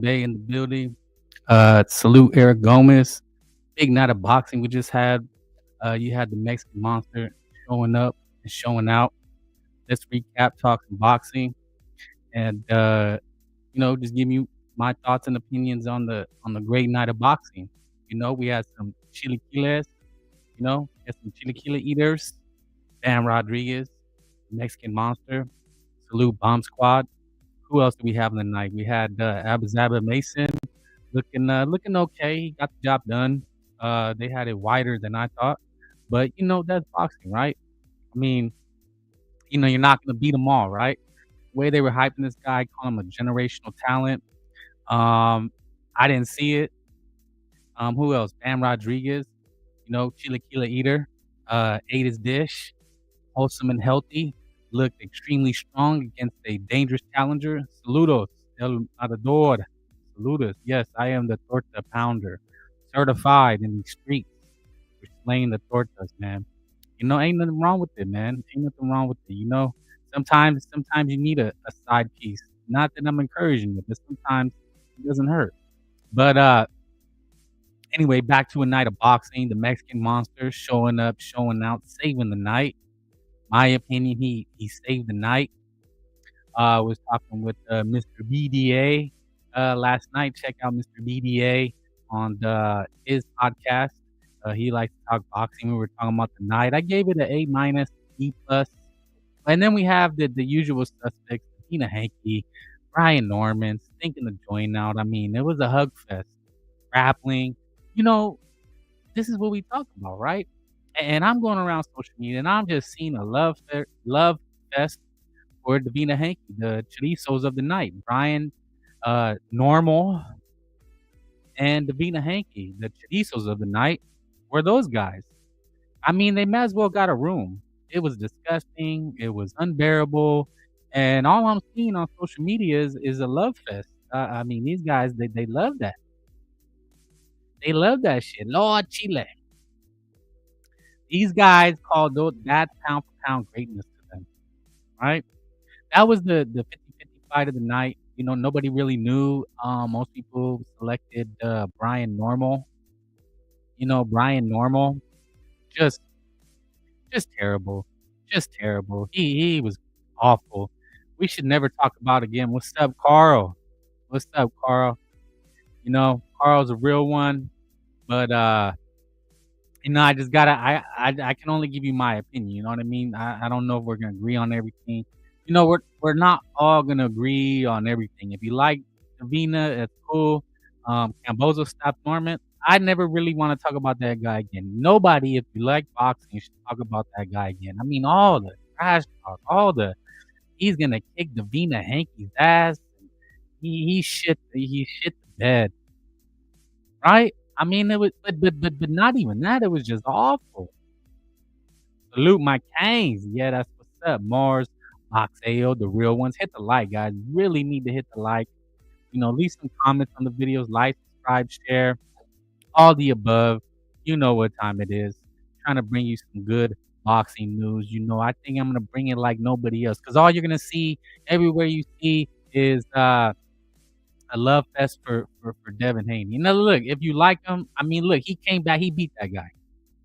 Bay in the building. Salute Eric Gomez. Big night of boxing we just had. You had the Mexican Monster showing up and showing out. Let's recap, talk some boxing, and just give you my thoughts and opinions on the great night of boxing. We had some chilaquiles. Had some chilaquila eaters. Bam Rodriguez, Mexican Monster, Salute Bomb Squad. Who else did we have in the night? We had Abdullah Mason looking okay. He got the job done. They had it wider than I thought, but that's boxing, right? I mean, you're not gonna beat them all, right? The way they were hyping this guy, calling him a generational talent. I didn't see it. Who else? Bam Rodriguez, Chilaquila eater, ate his dish, wholesome and healthy, looked extremely strong against a dangerous challenger. Saludos, El Matador. Saludos. Yes, I am the torta pounder, certified in the streets for slaying the tortas, man. Ain't nothing wrong with it, man. Ain't nothing wrong with it. Sometimes you need a side piece. Not that I'm encouraging it, but sometimes it doesn't hurt. But anyway, back to a night of boxing. The Mexican Monster showing up, showing out, saving the night. My opinion, he saved the night. Was talking with Mr. BDA last night. Check out Mr. BDA on his podcast. He likes to talk boxing. We were talking about the night. I gave it an A minus, B plus. And then we have the usual suspects: Tina Hanky, Brian Norman, stinking the joint out. I mean, it was a hug fest, grappling. This is what we talk about, right? And I'm going around social media and I'm just seeing a love fest for Devin Haney, the chorizos of the night. Brian Normal and Devin Haney, the chorizos of the night, were those guys. I mean, they might as well got a room. It was disgusting. It was unbearable. And all I'm seeing on social media is a love fest. I mean, these guys, they love that. They love that shit. Lord Chile. These guys called that pound for pound greatness to them, right? That was the 50-50 fight of the night. Nobody really knew. Most people selected Brian Normal. Brian Normal, just terrible, just terrible. He was awful. We should never talk about again. What's up, Carl? What's up, Carl? Carl's a real one, but I just gotta. I can only give you my opinion. You know what I mean? I don't know if we're gonna agree on everything. We're not all gonna agree on everything. If you like Davina, it's cool. Cambozo stopped Norman. I never really want to talk about that guy again. Nobody, if you like boxing, should talk about that guy again. I mean, all the trash talk, he's gonna kick Davina Hanky's ass. He shit the bed, right? I mean, it was, but not even that. It was just awful. Salute my Canes. Yeah, that's what's up. Mars, Boxeo, the real ones. Hit the like, guys. Really need to hit the like. Leave some comments on the videos. Like, subscribe, share, all the above. You know what time it is. Trying to bring you some good boxing news. I think I'm gonna bring it like nobody else, because all you're gonna see everywhere you see is a love fest for Devin Haney. Look, if you like him, I mean, look, he came back, he beat that guy.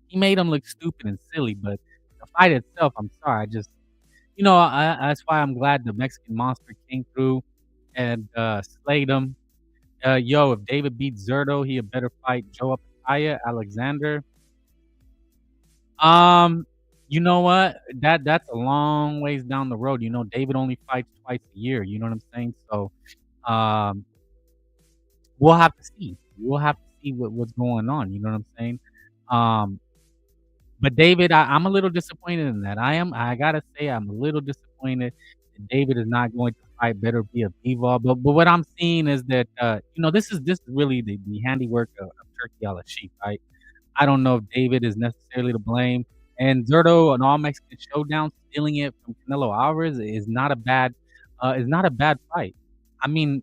He made him look stupid and silly, but the fight itself, I'm sorry, I just, that's why I'm glad the Mexican Monster came through and slayed him. If David beats Zerto, he a better fight Joe Apataya, Alexander. You know what? That's a long ways down the road. David only fights twice a year. You know what I'm saying? So, we'll have to see. We'll have to see what's going on. You know what I'm saying? But David, I'm a little disappointed in that. I gotta say, I'm a little disappointed that David is not going to fight Better be a Bivol. But what I'm seeing is that this is really the handiwork of Turkey a la sheep, right? I don't know if David is necessarily to blame. And Zerto, an all Mexican showdown, stealing it from Canelo Alvarez is not a bad fight. I mean,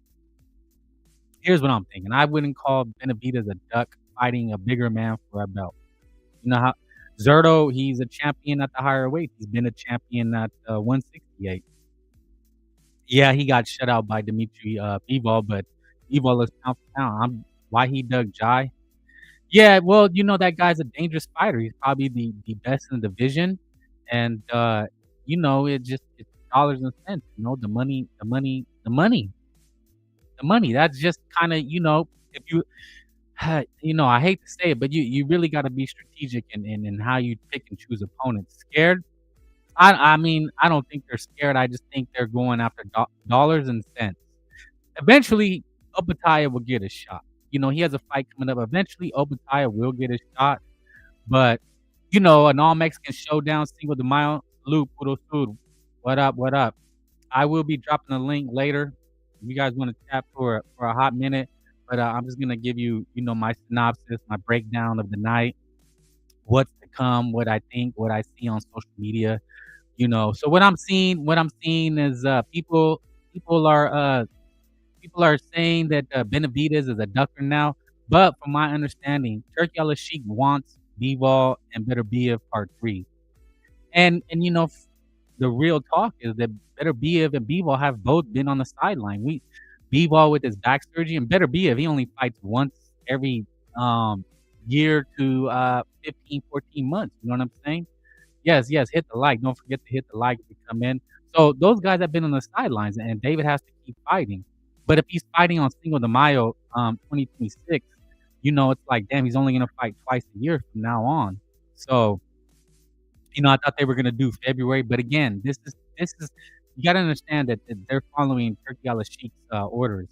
here's what I'm thinking. I wouldn't call Benevidez a duck fighting a bigger man for a belt. You know how Zerto, he's a champion at the higher weight. He's been a champion at 168. Yeah, he got shut out by Dimitri Bivol, but Bivol is pound for pound. Why he dug Jai? Yeah, well, that guy's a dangerous fighter. He's probably the best in the division, and it's dollars and cents. The money, the money, the money, the money. That's just kind of if you I hate to say it, but you really got to be strategic in how you pick and choose opponents. Scared? I mean, I don't think they're scared. I just think they're going after dollars and cents. Eventually, Opetaya will get a shot. He has a fight coming up. Eventually, Opetaya will get a shot. But, an all Mexican showdown, Cinco de Mayo, salute, puro sur. What up? What up? I will be dropping a link later. If you guys want to chat for a hot minute, but I'm just gonna give you, my synopsis, my breakdown of the night, what's to come, what I think, what I see on social media. So what I'm seeing is people are saying that Benevidez is a ducker now. But from my understanding, Turkey Al Sheikh wants Bivol and Beterbiev Part 3. And the real talk is that Beterbiev and Bivol have both been on the sideline. Bivol with his back surgery, and Beterbiev, he only fights once every um year to 15, 14 months. You know what I'm saying? Yes, yes, hit the like. Don't forget to hit the like if you come in. So those guys have been on the sidelines, and David has to keep fighting. But if he's fighting on Cinco de Mayo, 2026, it's like, damn, he's only gonna fight twice a year from now on. So, I thought they were gonna do February, but again, this is you gotta understand that they're following Turkey Al Sheikh's orders.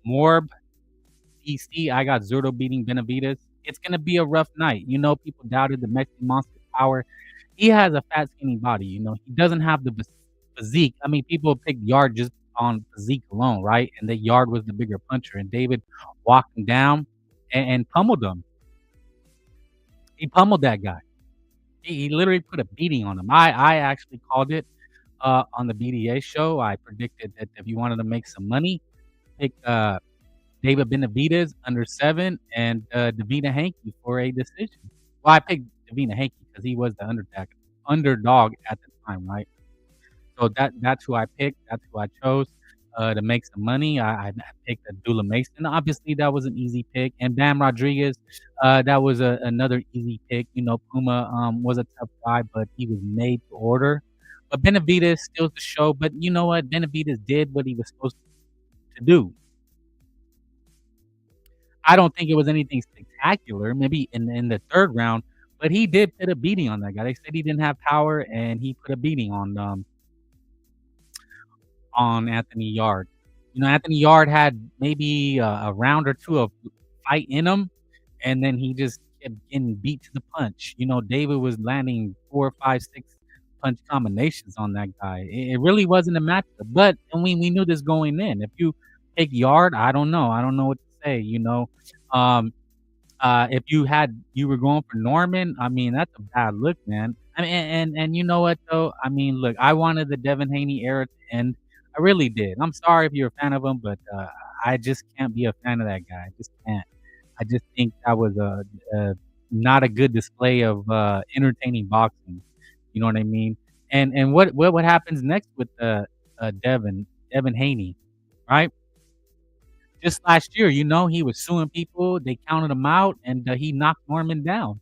Morb, DC, I got Zurdo beating Benavides. It's gonna be a rough night. People doubted the Mexican Monster power. He has a fat, skinny body. He doesn't have the physique. I mean, people picked Yard just on physique alone, right? And the Yard was the bigger puncher, and David walked him down and pummeled him. He pummeled that guy. He literally put a beating on him. I actually called it on the BDA show. I predicted that if you wanted to make some money, pick David Benavidez under 7 and Devin Haney for a decision. Well, I picked Devin Haney because he was the underdog at the time, right? So that's who I picked. That's who I chose to make some money. I picked Abdullah Mason. Obviously, that was an easy pick. And Bam Rodriguez, that was another easy pick. Puma was a tough guy, but he was made to order. But Benavidez steals the show. But you know what? Benavidez did what he was supposed to do. I don't think it was anything spectacular, maybe in the 3rd round, but he did put a beating on that guy. They said he didn't have power, and he put a beating on Anthony Yard. Anthony Yard had maybe a round or 2 of fight in him, and then he just kept getting beat to the punch. David was landing 4, 5, 6 punch combinations on that guy. It really wasn't a matchup, but and we knew this going in. If you pick Yard, I don't know. I don't know what to say. Um, if you were going for Norman, I mean, that's a bad look, man. I mean, and you know what though? I mean, look, I wanted the Devin Haney era to end. I really did. I'm sorry if you're a fan of him, but I just can't be a fan of that guy. I just can't. I just think that was a not a good display of entertaining boxing. You know what I mean? And what happens next with Devin Haney, right? Just last year, he was suing people. They counted him out, and he knocked Norman down.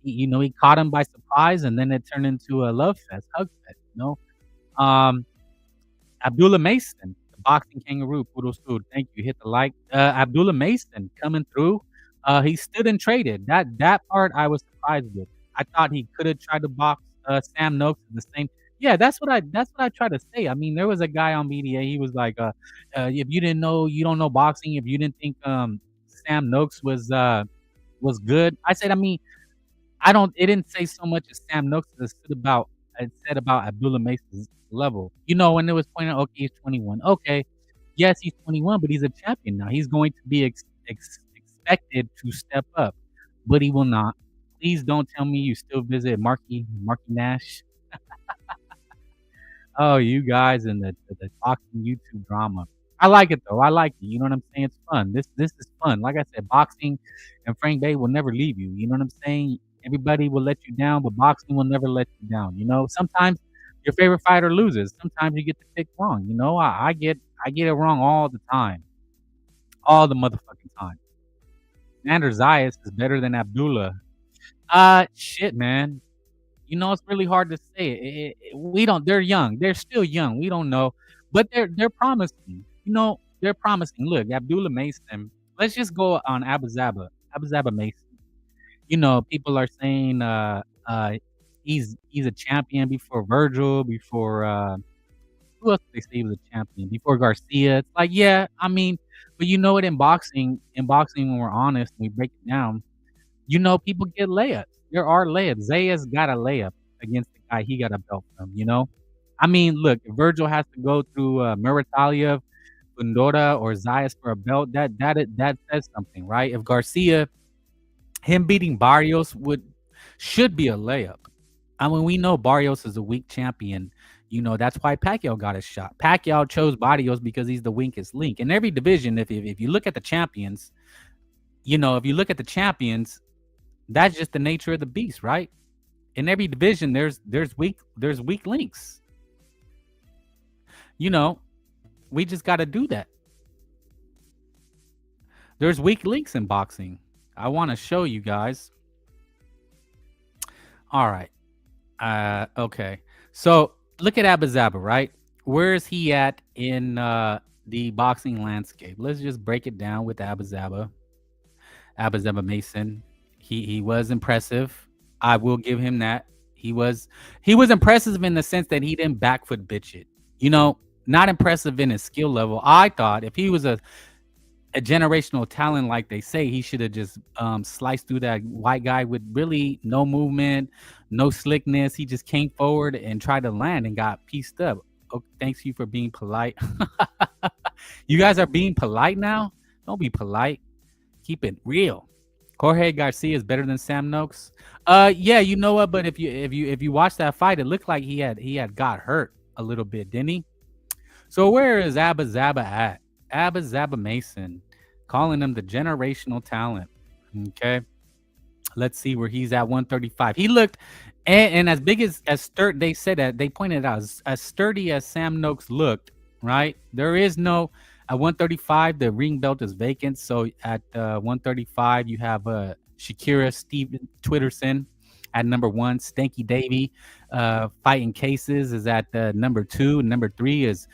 He caught him by surprise, and then it turned into a love fest, hug fest. Abdullah Mason, the boxing kangaroo, poodle stood. Thank you. Hit the like. Abdullah Mason coming through. He stood and traded. That part I was surprised with. I thought he could have tried to box Sam Noakes at the same. Yeah, that's what I tried to say. I mean, there was a guy on BDA. He was like, if you didn't know, you don't know boxing. If you didn't think Sam Noakes was good, I said. I mean, I don't. It didn't say so much as Sam Noakes. It said about Abdullah Mason's level. When it was pointed out, okay, he's 21. Okay, yes, he's 21, but he's a champion now. He's going to be expected to step up, but he will not. Please don't tell me you still visit Marky Nash. Oh, you guys and the boxing YouTube drama. I like it though. I like it. You know what I'm saying? It's fun. This is fun. Like I said, boxing and Frank Bay will never leave you. You know what I'm saying? Everybody will let you down, but boxing will never let you down. Sometimes Your favorite fighter loses. Sometimes you get the pick wrong, you know? I get it wrong all the time. All the motherfucking time. Xander Zayas is better than Abdullah. Shit, man. You know, it's really hard to say. We don't they're young. They're still young. We don't know, but they're promising. You know, they're promising. Look, Abdullah Mason. Let's just go on Abuzaba Mason. You know, people are saying he's a champion before Virgil, before who else did they say he was a champion? Before Garcia. It's like, yeah, I mean, but you know what, in boxing when we're honest, we break it down, you know, people get layups. There are layups. Zayas got a layup against the guy he got a belt from, you know? I mean, look, if Virgil has to go through Muratalia, Fundora, or Zayas for a belt, that says something, right? If Garcia, him beating Barrios should be a layup. I mean, we know Barrios is a weak champion. You know, that's why Pacquiao got his shot. Pacquiao chose Barrios because he's the weakest link. In every division, if you look at the champions, you know, if you look at the champions, that's just the nature of the beast, right? In every division, there's weak links. You know, we just got to do that. There's weak links in boxing. I want to show you guys. All right. Okay. So look at Abuzaba, right? Where is he at in the boxing landscape? Let's just break it down with Abuzaba Mason. He was impressive. I will give him that. He was impressive in the sense that he didn't back foot bitch it. You know, not impressive in his skill level. I thought if he was a generational talent, like they say, he should have just sliced through that white guy with really no movement, no slickness. He just came forward and tried to land and got pieced up. Oh, thanks you for being polite. You guys are being polite now? Don't be polite. Keep it real. Jorge Garcia is better than Sam Noakes. Yeah, you know what? But if you watch that fight, it looked like he had got hurt a little bit, didn't he? So where is Abuzaba at? Abuzaba Mason, calling him the generational talent. Okay, let's see where he's at. 135. He looked, and as big as sturdy. They said that they pointed out as sturdy as Sam Noakes looked. Right, there is no. At 135, the ring belt is vacant. So at 135, you have Shakira Steven Twitterson at number 1. Stanky Davey fighting cases is at number 2. Number 3 is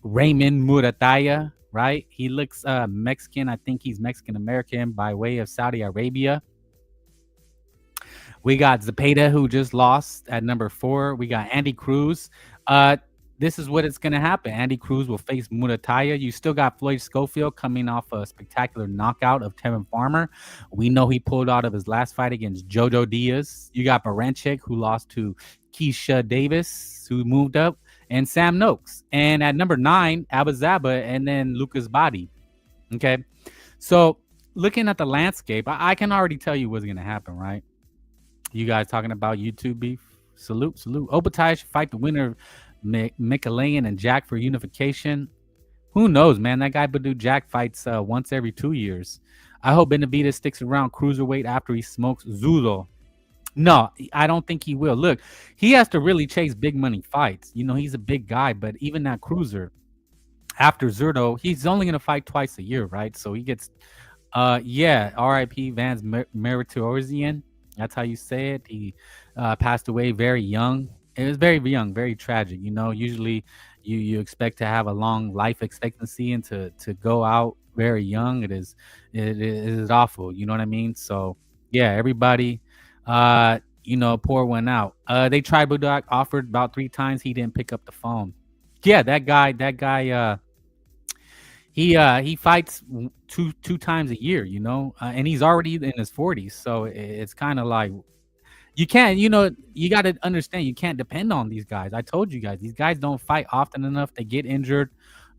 Raymond Murataya, right? He looks Mexican. I think he's Mexican American by way of Saudi Arabia. We got Zepeda, who just lost at number 4. We got Andy Cruz. This is what it's going to happen. Andy Cruz will face Murataya. You still got Floyd Schofield coming off a spectacular knockout of Tevin Farmer. We know he pulled out of his last fight against Jojo Diaz. You got Baranchik, who lost to Keisha Davis, who moved up, and Sam Noakes. And at number 9, Abuzaba, and then Lucas Body. Okay? So looking at the landscape, I can already tell you what's going to happen, right? You guys talking about YouTube beef? Salute. Obatai should fight the winner of Mikalayan and Jack for unification. Who knows, man? That guy Badu Jack fights once every 2 years. I hope Benevidez sticks around cruiserweight after he smokes Zulo. No, I don't think he will. Look, he has to really chase big money fights. You know, he's a big guy, but even that cruiser after Zurdo, he's only going to fight twice a year, right? So he gets, yeah, R.I.P. Vance Meritorian. That's how you say it. He passed away very young. It was very young, very tragic. You know, usually you expect to have a long life expectancy and to go out very young. It is awful. You know what I mean? So yeah, everybody, you know, pour one out. They tried Budak, offered about 3 times. He didn't pick up the phone. Yeah, that guy. He fights two times a year. You know, and he's already in his 40s. So it's kind of like. You can't, you know, you got to understand, you can't depend on these guys. I told you guys, these guys don't fight often enough. They get injured.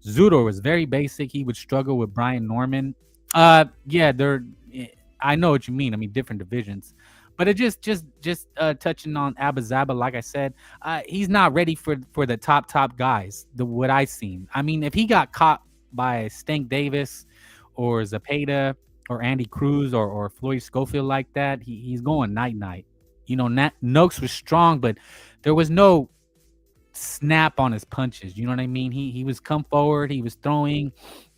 Zudo was very basic. He would struggle with Brian Norman. Yeah, I know what you mean. I mean, different divisions. But it just touching on Abuzaba, like I said, he's not ready for the top guys, what I've seen. I mean, if he got caught by Stank Davis or Zepeda or Andy Cruz or Floyd Schofield like that, he's going night-night. You know, Noakes was strong, but there was no snap on his punches. You know what I mean? He was come forward, he was throwing,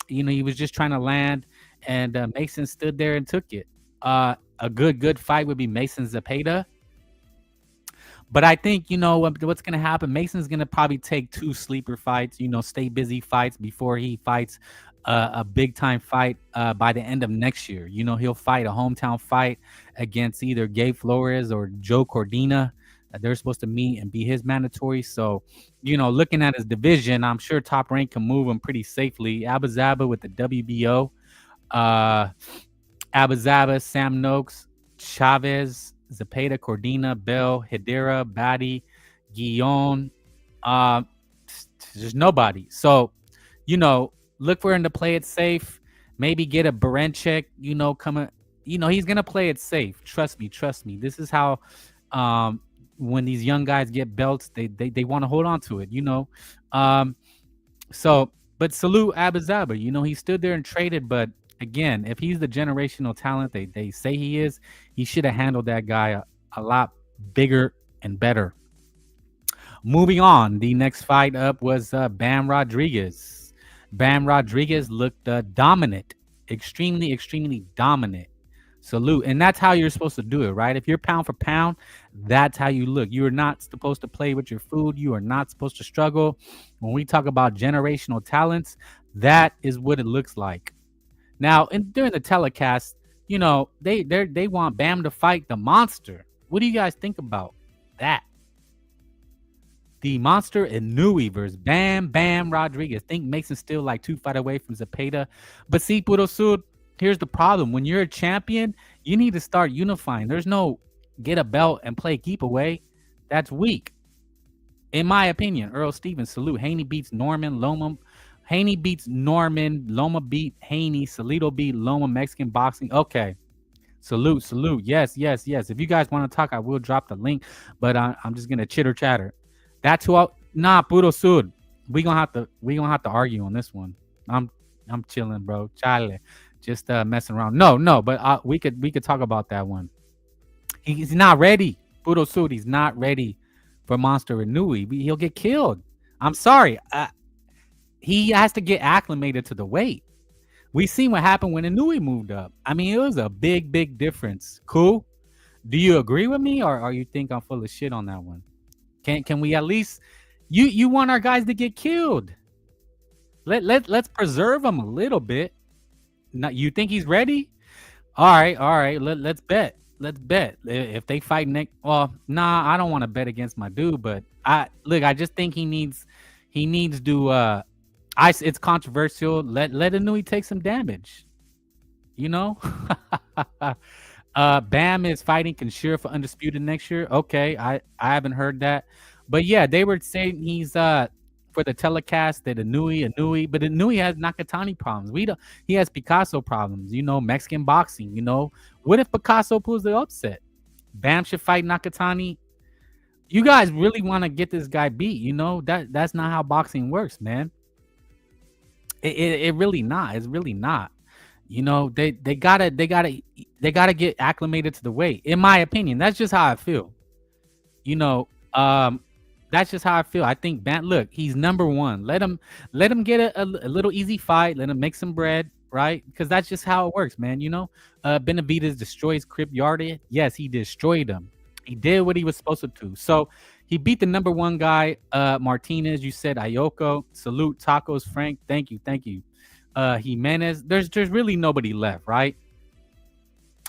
he was just trying to land, and Mason stood there and took it. A good fight would be Mason Zepeda. But I think, what's going to happen, Mason's going to probably take 2 sleeper fights, stay busy fights before he fights a big time fight by the end of next year. He'll fight a hometown fight against either Gabe Flores or Joe Cordina. They're supposed to meet and be his mandatory. So, looking at his division, I'm sure Top Rank can move him pretty safely. Abazaba with the WBO. Abazaba, Sam Noakes, Chavez, Zepeda, Cordina, Bell, Hedera, Batty, Guillon. There's nobody. So, look for him to play it safe. Maybe get a Berenchek, coming. He's going to play it safe. Trust me. This is how when these young guys get belts, they want to hold on to it, but salute Abazaba. He stood there and traded, but again, if he's the generational talent they say he is, he should have handled that guy a lot bigger and better. Moving on, the next fight up was Bam Rodriguez. Bam Rodriguez looked dominant, extremely dominant. Salute. And that's how you're supposed to do it, right? If you're pound for pound, that's how you look. You are not supposed to play with your food. You are not supposed to struggle. When we talk about generational talents, that is what it looks like. Now, during the telecast, they want Bam to fight the monster. What do you guys think about that? The monster Inoue versus Bam Rodriguez. Think Mason's still like 2 fights away from Zepeda. But see, Puro Sud, here's the problem. When you're a champion, you need to start unifying. There's no get a belt and play keep away. That's weak. In my opinion, Earl Stevens, salute. Haney beats Norman, Loma. Haney beats Norman, Loma beat Haney, Salido beat Loma, Mexican boxing. Okay. Salute. Yes. If you guys want to talk, I will drop the link, but I'm just gonna chitter chatter. That's who Puro Sud. We gonna have to argue on this one. I'm chilling, bro. Chale. Just messing around. No, but we could talk about that one. He's not ready. Puro Sud, he's not ready for Monster Inoue. He'll get killed. I'm sorry. He has to get acclimated to the weight. We seen what happened when Inoue moved up. I mean, it was a big difference. Cool. Do you agree with me, or you think I'm full of shit on that one? Can we at least? You want our guys to get killed? Let's preserve them a little bit. You think he's ready? All right. Let's bet. If they fight next. Well, I don't want to bet against my dude, but I just think he needs to. It's controversial. Let Inoue take some damage. Bam is fighting Kanshiro for undisputed next year. Okay, I haven't heard that, but yeah, they were saying he's for the telecast that Inoue, but Inoue has Nakatani problems. He has Picasso problems. Mexican boxing. What if Picasso pulls the upset? Bam should fight Nakatani. You guys really want to get this guy beat? That's not how boxing works, man. It really not. It's really not. They gotta get acclimated to the weight. In my opinion, that's just how I feel. That's just how I feel. I think look, he's number one. Let him get a little easy fight. Let him make some bread, right? Because that's just how it works, man. Benevidez destroys Crip Yardy. Yes, he destroyed him. He did what he was supposed to do. So he beat the number one guy, Martinez. You said Ayoko. Salute Tacos Frank. Thank you. Jimenez. There's really nobody left, right?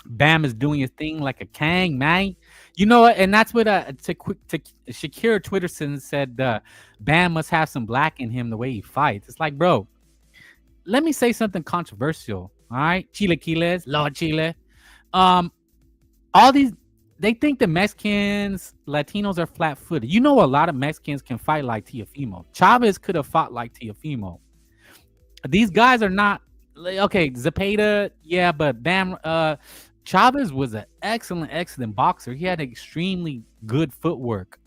Bam is doing his thing like a Kang, man. You know what? And that's what Shakira Twitterson said. Bam must have some black in him the way he fights. It's like, bro, let me say something controversial. All right, Chilequiles, Lord Chile. All these. They think the Mexicans, Latinos are flat-footed. A lot of Mexicans can fight like Teofimo. Chavez could have fought like Teofimo. These guys are not okay. Zepeda, yeah, but Bam, Chavez was an excellent boxer. He had extremely good footwork.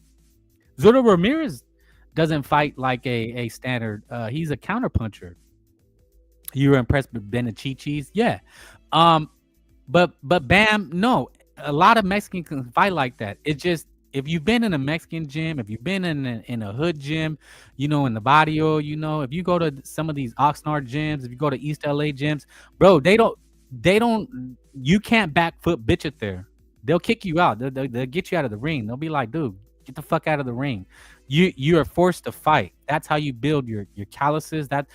Zurdo Ramirez doesn't fight like a standard. He's a counterpuncher. You were impressed with Benechichis, yeah. But Bam, no. A lot of Mexicans can fight like that. It if you've been in a Mexican gym, if you've been in a hood gym, in the barrio, if you go to some of these Oxnard gyms, if you go to East LA gyms, bro, they don't, you can't back foot bitch it there. They'll kick you out. They'll get you out of the ring. They'll be like, dude, get the fuck out of the ring. You are forced to fight. That's how you build your calluses. That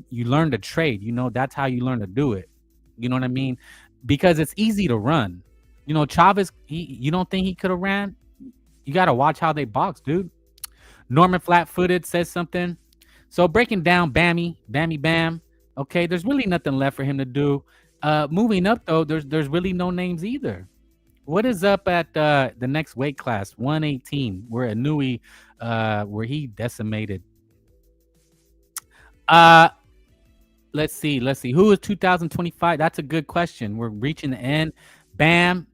you learn to trade. That's how you learn to do it. You know what I mean? Because it's easy to run. Chavez, you don't think he could have ran? You got to watch how they box, dude. Norman Flat-Footed says something. So breaking down Bammy Bam. Okay, there's really nothing left for him to do. Moving up though, there's really no names either. What is up at the next weight class, 118, where Inui, where he decimated? Let's see. Who is 2025? That's a good question. We're reaching the end. Bam.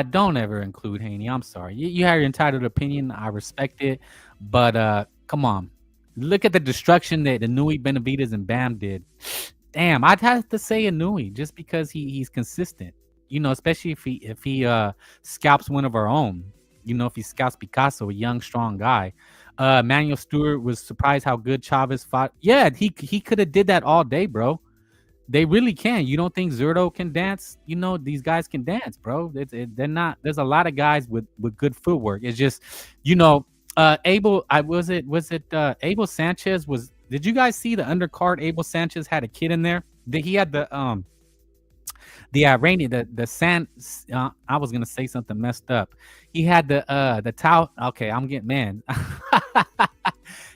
Don't ever include Haney. I'm sorry. You have your entitled opinion. I respect it. But come on. Look at the destruction that Inui, Benevidez, and Bam did. Damn, I'd have to say Inui just because he's consistent. Especially if he scalps one of our own. If he scalps Picasso, a young, strong guy. Manuel Stewart was surprised how good Chavez fought. Yeah, he could have did that all day, bro. They really can. You don't think Zurdo can dance? These guys can dance, bro. They're not. There's a lot of guys with good footwork. It's just, Abel. Was it Abel Sanchez was? Did you guys see the undercard? Abel Sanchez had a kid in there. He had the Iranian, the San. I was gonna say something messed up. He had the Tau. Okay, I'm getting man.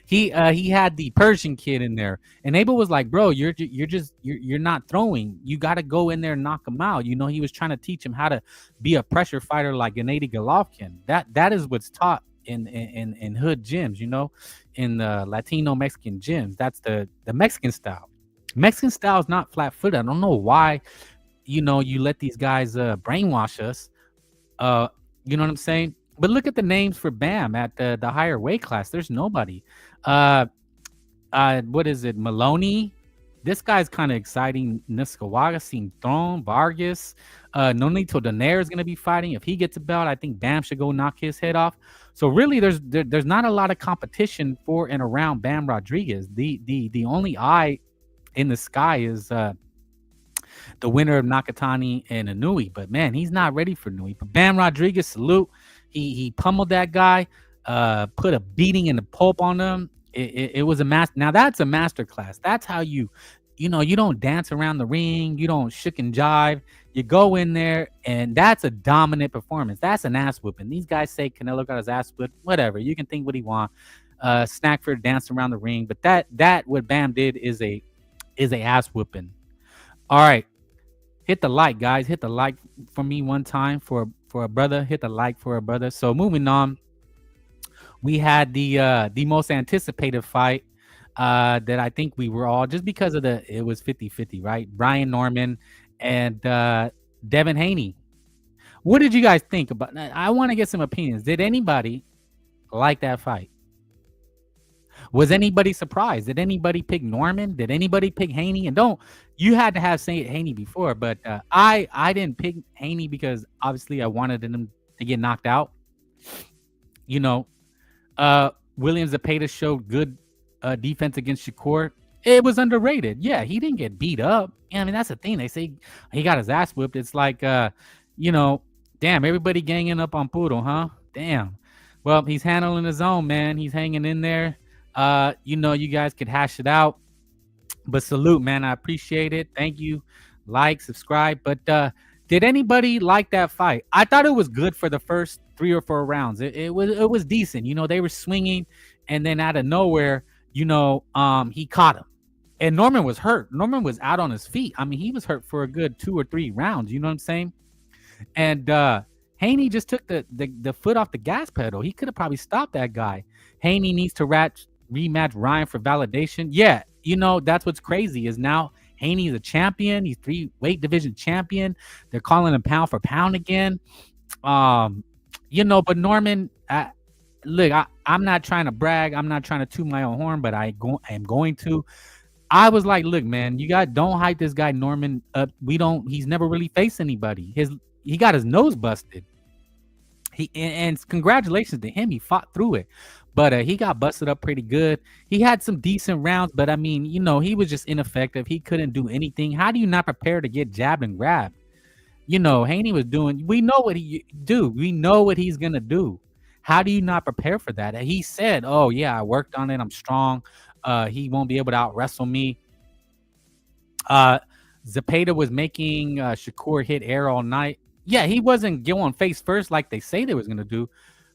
He had the Persian kid in there, and Abel was like, "Bro, you're not throwing. You got to go in there and knock him out." He was trying to teach him how to be a pressure fighter like Gennady Golovkin. That is what's taught in hood gyms. In the Latino Mexican gyms. That's the Mexican style. Mexican style is not flat-footed. I don't know why. You let these guys brainwash us. You know what I'm saying? But look at the names for Bam at the higher weight class. There's nobody. What is it? Maloney. This guy's kind of exciting. Niskawaga, Cinton, Vargas. Nonito Donaire is going to be fighting. If he gets a belt, I think Bam should go knock his head off. So really, there's not a lot of competition for and around Bam Rodriguez. The only eye in the sky is the winner of Nakatani and Inui. But man, he's not ready for Inui. But Bam Rodriguez, salute. He pummeled that guy, put a beating in the pulp on him. It was a master. Now that's a master class. That's how you don't dance around the ring. You don't shook and jive. You go in there, and that's a dominant performance. That's an ass whooping. These guys say Canelo got his ass whipped. Whatever. You can think what he want. Snackford danced around the ring, but that what Bam did is a ass whooping. All right, hit the like, guys. Hit the like for me one time for a brother. Hit the like for a brother. So moving on, we had the most anticipated fight that I think we were all, just because of it was 50-50, right? Brian Norman and Devin Haney. What did you guys think about? I want to get some opinions. Did anybody like that fight? Was anybody surprised? Did anybody pick Norman? Did anybody pick Haney? And you had to have said Haney before, but I didn't pick Haney because obviously I wanted him to get knocked out. William Zepeda showed good defense against Shakur. It was underrated. Yeah, he didn't get beat up. I mean, that's the thing. They say he got his ass whipped. It's like, damn, everybody ganging up on Puro, huh? Damn. Well, he's handling his own, man. He's hanging in there. You guys could hash it out. But salute, man. I appreciate it. Thank you. Like, subscribe. But did anybody like that fight? I thought it was good for the first 3 or 4 rounds. It was decent. They were swinging, and then out of nowhere, he caught him. And Norman was hurt. Norman was out on his feet. I mean, he was hurt for a good 2 or 3 rounds. You know what I'm saying? And Haney just took the foot off the gas pedal. He could have probably stopped that guy. Haney needs to rematch Ryan for validation. Yeah, that's what's crazy is now Haney's a champion. He's 3 weight division champion. They're calling him pound for pound again. But Norman, look, I'm not trying to brag. I'm not trying to toot my own horn, but I am going to. I was like, look, man, don't hype this guy Norman up. He's never really faced anybody. He got his nose busted. And congratulations to him. He fought through it, but he got busted up pretty good. He had some decent rounds, but I mean, he was just ineffective. He couldn't do anything. How do you not prepare to get jabbed and grabbed? Haney was doing. We know what he do. We know what he's gonna do. How do you not prepare for that? And he said, "Oh yeah, I worked on it. I'm strong. He won't be able to out wrestle me." Zepeda was making Shakur hit air all night. Yeah, he wasn't going face first like they say they was gonna do.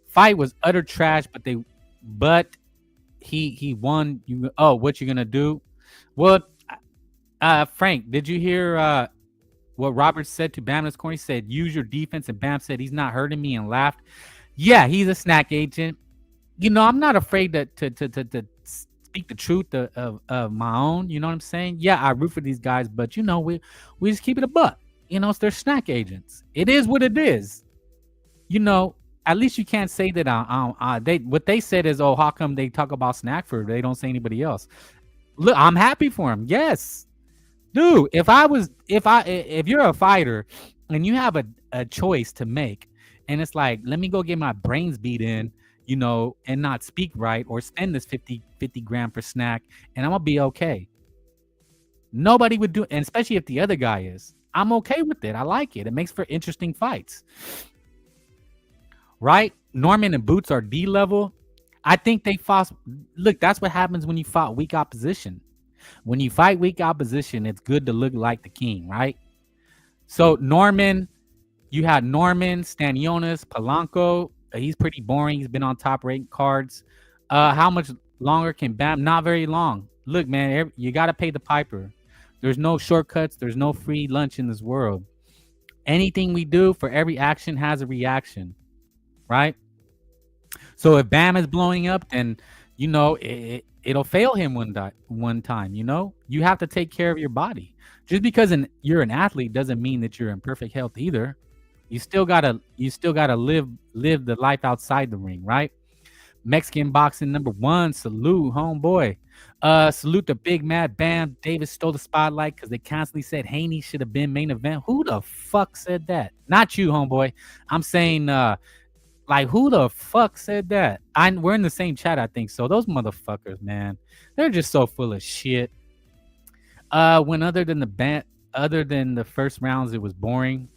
Fight was utter trash, but he won. What you gonna do? Well, Frank, did you hear what Robert said to Bam in his corner? He said, "Use your defense," and Bam said, "He's not hurting me," and laughed. Yeah, he's a snack agent. I'm not afraid to speak the truth of my own. You know what I'm saying? Yeah, I root for these guys, but we just keep it a buck. It's their snack agents. It is what it is. At least you can't say that. What they said is, "Oh, how come they talk about Snackford? They don't say anybody else." Look, I'm happy for him. Yes, dude. If you're a fighter and you have a choice to make, and it's like, let me go get my brains beat in, and not speak right, or spend this 50 grand for Snack, and I'm gonna be okay. Nobody would do it, and especially if the other guy is. I'm okay with it. I like it. It makes for interesting fights. Right? Norman and Boots are D level. I think they fought. Look, that's what happens when you fought weak opposition. When you fight weak opposition, it's good to look like the king, right? So Norman, you had Norman, Stanionis, Polanco. He's pretty boring. He's been on top ranked cards. How much longer can Bam? Not very long. Look, man, you got to pay the piper. There's no shortcuts. There's no free lunch in this world. Anything we do, for every action has a reaction, right? So if Bam is blowing up, then it'll fail him one time. You have to take care of your body. Just because you're an athlete doesn't mean that you're in perfect health either. You still gotta live the life outside the ring, right? Mexican boxing #1, salute, homeboy. Salute the big mad Bam. Davis stole the spotlight because they constantly said Haney should have been main event. Who the fuck said that? Not you, homeboy. I'm saying, who the fuck said that? We're in the same chat, I think. So those motherfuckers, man, they're just so full of shit. When other than the first rounds, it was boring.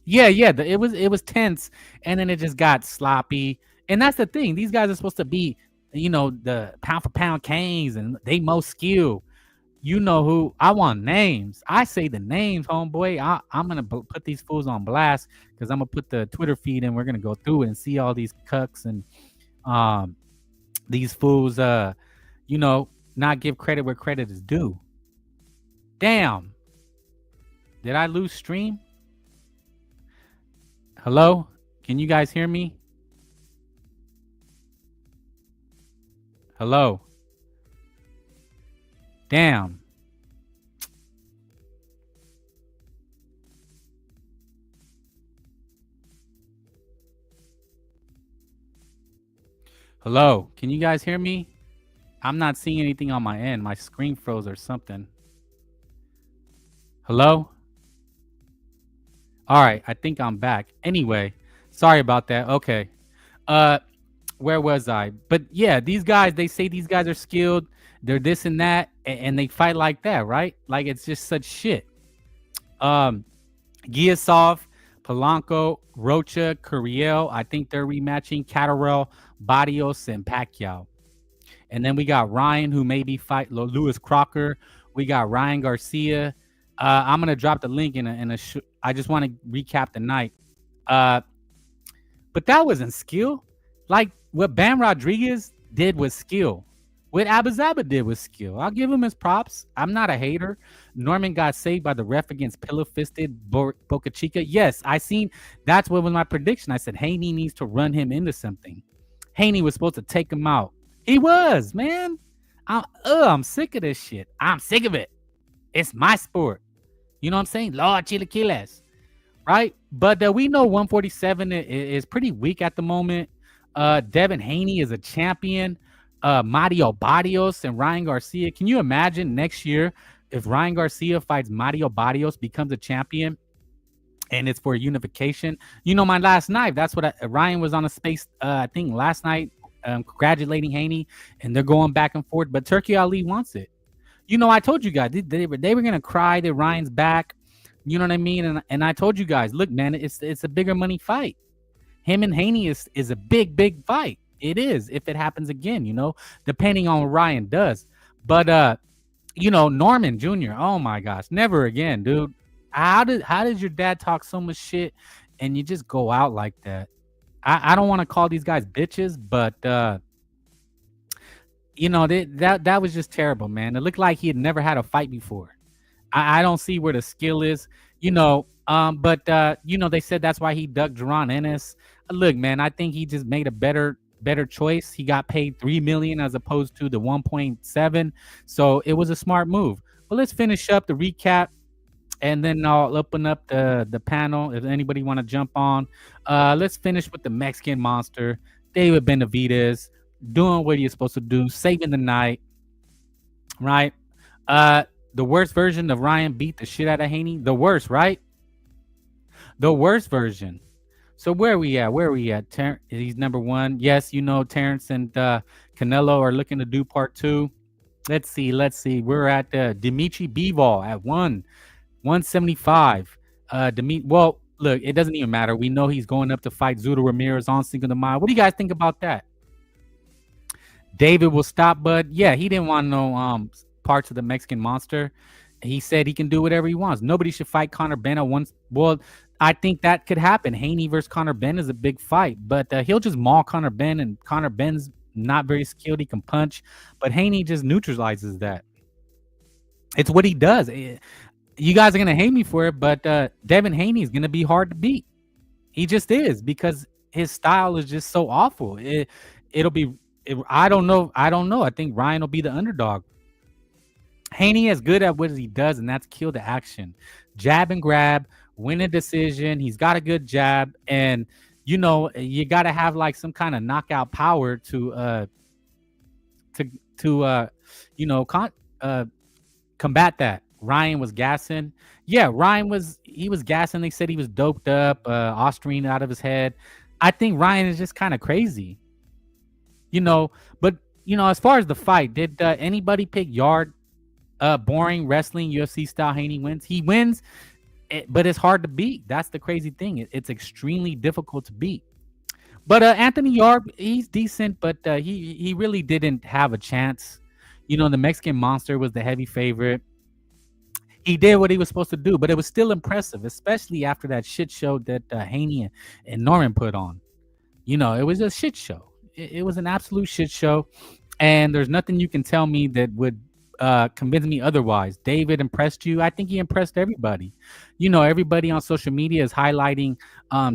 Yeah, it was tense, and then it just got sloppy. And that's the thing. These guys are supposed to be, the pound for pound kings, and they most skill. You know who? I want names. I say the names, homeboy. I'm gonna put these fools on blast because I'm gonna put the Twitter feed and we're gonna go through it and see all these cucks and these fools. Not give credit where credit is due. Damn. Did I lose stream? Hello? Can you guys hear me? Hello? Damn. Hello? Can you guys hear me? I'm not seeing anything on my end. My screen froze or something. Hello? All right, I think I'm back. Anyway, sorry about that. Okay. Where was I? But yeah, these guys, they say these guys are skilled. They're this and that, and they fight like that, right? Like it's just such shit. Giasov, Polanco, Rocha, Curiel. I think they're rematching Catterall, Barrios, and Pacquiao. And then we got Ryan, who maybe fight Lewis Crocker. We got Ryan Garcia. I'm gonna drop the link in a. I just want to recap the night. But that wasn't skill. Like what Bam Rodriguez did was skill. What Abuzaba did was skill. I'll give him his props. I'm not a hater. Norman got saved by the ref against pillow-fisted Boca Chica. Yes, I seen. That's what was my prediction. I said Haney needs to run him into something. Haney was supposed to take him out. He was, man. I'm sick of this shit. I'm sick of it. It's my sport. You know what I'm saying? Lord Chilaquiles. Right? But we know 147 is pretty weak at the moment. Devin Haney is a champion. Mario Barrios and Ryan Garcia. Can you imagine next year if Ryan Garcia fights Mario Barrios, becomes a champion? and it's for unification. You know, my last night, that's what Ryan was on a space, I think last night, congratulating Haney, and they're going back and forth, but Turkey Ali wants it. You know, I told you guys they were gonna cry that Ryan's back. You know what I mean? And I told you guys, look, man, it's a bigger money fight. Him and Haney is a big fight. It is if it happens again. You know, depending on what Ryan does. But you know, Norman Jr. Oh my gosh, never again, dude. How did your dad talk so much shit and you just go out like that? I don't want to call these guys bitches, but you know, that was just terrible, man. It looked like he had never had a fight before. I don't see where the skill is, you know. But you know, they said that's why he ducked Jaron Ennis. Look, man, I think he just made a better choice. He got paid $3 million as opposed to the 1.7, so it was a smart move. But let's finish up the recap, and then I'll open up the panel if anybody want to jump on. Let's finish with the Mexican monster, David Benevidez, doing what he's supposed to do, saving the night, right? The worst version of Ryan beat the shit out of Haney. The worst, right? The worst version. So where are we at? He's number one. Yes, you know, Terrence and Canelo are looking to do part 2. Let's see. We're at Dimitri Bivol at 175. Well, look, it doesn't even matter. We know he's going up to fight Zudo Ramirez on Cinco de Mayo. What do you guys think about that? David will stop, but yeah, he didn't want no parts of the Mexican monster. He said he can do whatever he wants. Nobody should fight Conor Benn at once. Well, I think that could happen. Haney versus Conor Benn is a big fight, but he'll just maul Conor Benn, and Conor Benn's not very skilled. He can punch, but Haney just neutralizes that. It's what he does. You guys are going to hate me for it, but Devin Haney is going to be hard to beat. He just is, because his style is just so awful. I don't know. I think Ryan will be the underdog. Haney is good at what he does, and that's kill the action. Jab and grab, win a decision. He's got a good jab, and you know, you got to have like some kind of knockout power to combat that. Ryan was gassing. Yeah, Ryan was gassing. They said he was doped up, Austrian out of his head. I think Ryan is just kind of crazy. You know, but you know, as far as the fight, did anybody pick Yard? Boring wrestling, UFC style. Haney wins. He wins, but it's hard to beat. That's the crazy thing. It's extremely difficult to beat. But Anthony Yard, he's decent, but he really didn't have a chance. You know, the Mexican monster was the heavy favorite. He did what he was supposed to do, but it was still impressive, especially after that shit show that Haney and Norman put on. You know, it was a shit show. It was an absolute shit show, and there's nothing you can tell me that would convince me otherwise. David impressed you. I think he impressed everybody. You know, everybody on social media is highlighting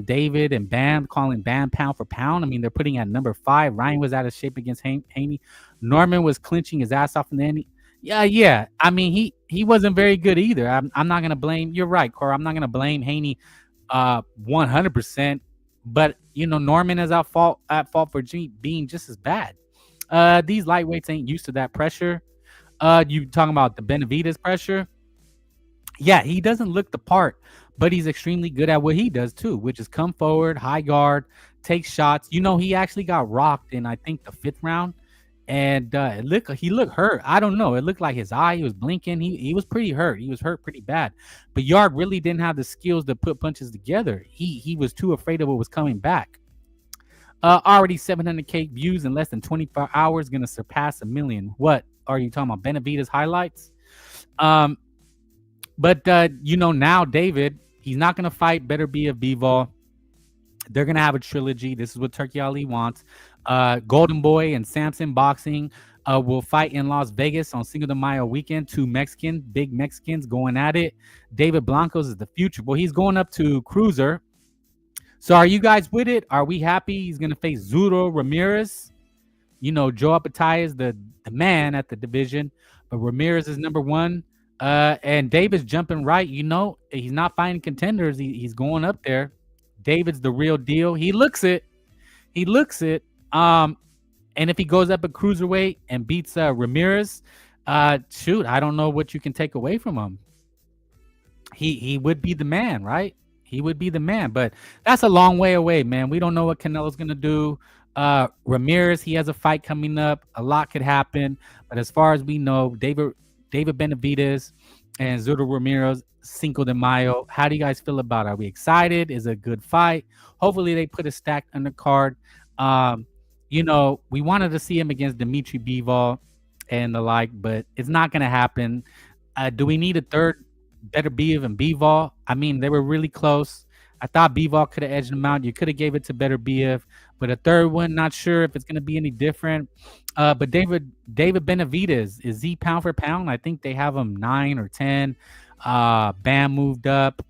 David and Bam, calling Bam pound for pound. I mean, they're putting at number 5. Ryan was out of shape against Haney. Norman was clinching his ass off in the end. Yeah. I mean, he wasn't very good either. I'm not gonna blame. You're right, Cora. I'm not gonna blame Haney 100%. But you know, Norman is at fault for being just as bad. These lightweights ain't used to that pressure. You talking about the Benevidez pressure? Yeah, he doesn't look the part, but he's extremely good at what he does too, which is come forward, high guard, take shots. You know, he actually got rocked in, I think, the 5th round, and he looked hurt. I don't know. It looked like his eye, he was blinking. He was pretty hurt. He was hurt pretty bad. But Yard really didn't have the skills to put punches together. He was too afraid of what was coming back. Already 700K views in less than 24 hours, gonna surpass 1 million. What are you talking about? Benevidez highlights? But you know, now David, he's not gonna fight Better Be a Bivol. They're gonna have a trilogy. This is what Turkey Ali wants. Golden Boy and Samson Boxing will fight in Las Vegas on Cinco de Mayo weekend. 2 big Mexicans going at it. David Blancos is the future. Well, he's going up to cruiser. So are you guys with it? Are we happy? He's gonna face Zudo Ramirez. You know, Joe Apataya is the man at the division, but Ramirez is number 1. And David's jumping right. You know, he's not fighting contenders. He's going up there. David's the real deal. He looks it. And if he goes up a cruiserweight and beats Ramirez, shoot, I don't know what you can take away from him. He would be the man, right? He would be the man, but that's a long way away, man. We don't know what Canelo's gonna do. Ramirez, he has a fight coming up. A lot could happen, but as far as we know, David Benevidez and Zurdo Ramirez, Cinco de Mayo. How do you guys feel about it? Are we excited? Is it a good fight? Hopefully, they put a stacked undercard. We wanted to see him against Dimitri Bivol and the like, but it's not gonna happen. Do we need a third better Biev and Bivol? I mean, they were really close. I thought Bivol could have edged him out. You could have gave it to better Biev, but a third one, not sure if it's going to be any different. But David Benavidez, is he pound for pound? I think they have him 9 or 10. Bam moved up.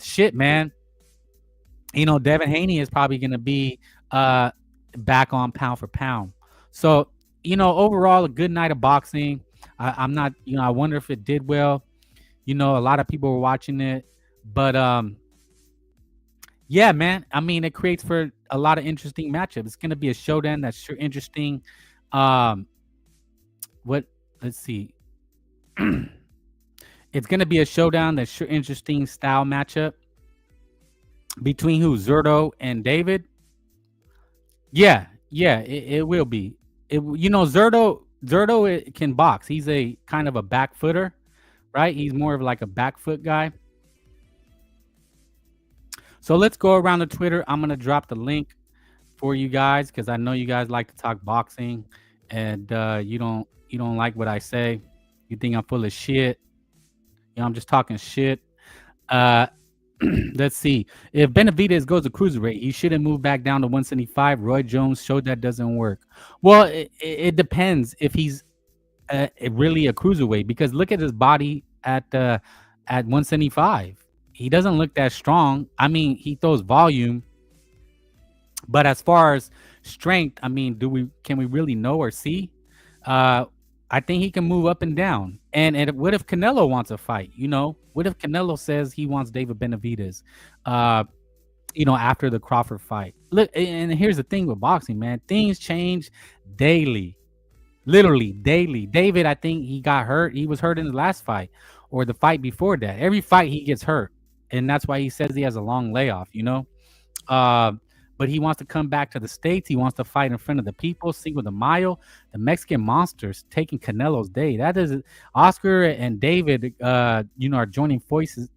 Shit, man. Devin Haney is probably going to be back on pound for pound. So, overall, a good night of boxing. I'm not, I wonder if it did well. A lot of people were watching it, but yeah, man. I mean, it creates for a lot of interesting matchups. It's gonna be a showdown that's sure interesting. Let's see. It's gonna be a showdown that's sure interesting style matchup between who? Zurdo and David. Yeah, it will be. Zurdo can box. He's a kind of a back footer. Right? He's more of like a back foot guy. So let's go around the Twitter. I'm going to drop the link for you guys because I know you guys like to talk boxing and you don't like what I say. You think I'm full of shit. I'm just talking shit. Let's see. If Benavidez goes to cruiserweight, he shouldn't move back down to 175. Roy Jones showed that doesn't work. Well, it depends if he's really a cruiserweight, because look at his body at 175. He doesn't look that strong. I mean, he throws volume, but as far as strength, I mean, can we really know or see? I think he can move up and down. And what if Canelo wants a fight? What if Canelo says he wants David Benavidez? After the Crawford fight. Look, and here's the thing with boxing, man. Things change daily. Literally daily. David, I think he got hurt. He was hurt in the last fight or the fight before that. Every fight he gets hurt. And that's why he says he has a long layoff, but he wants to come back to the States. He wants to fight in front of the people. Cinco de Mayo, the Mexican monsters taking Canelo's day. That is Oscar and David, are joining forces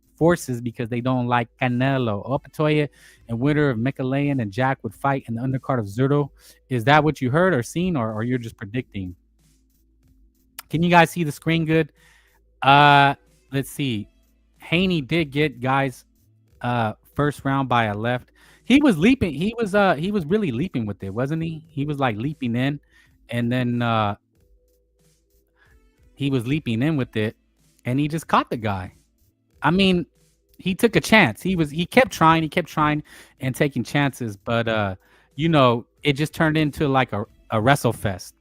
because they don't like Canelo. Opatoya and winner of Mekalayan and Jack would fight in the undercard of Zurdo. Is that what you heard or seen, or you're just predicting? Can you guys see the screen good? Let's see. Haney did get guys first round by a left. He was leaping. He was really leaping with it, wasn't he? He was like leaping in, and then he was leaping in with it, and he just caught the guy. I mean, he took a chance. He kept trying and taking chances, but it just turned into like a wrestle fest.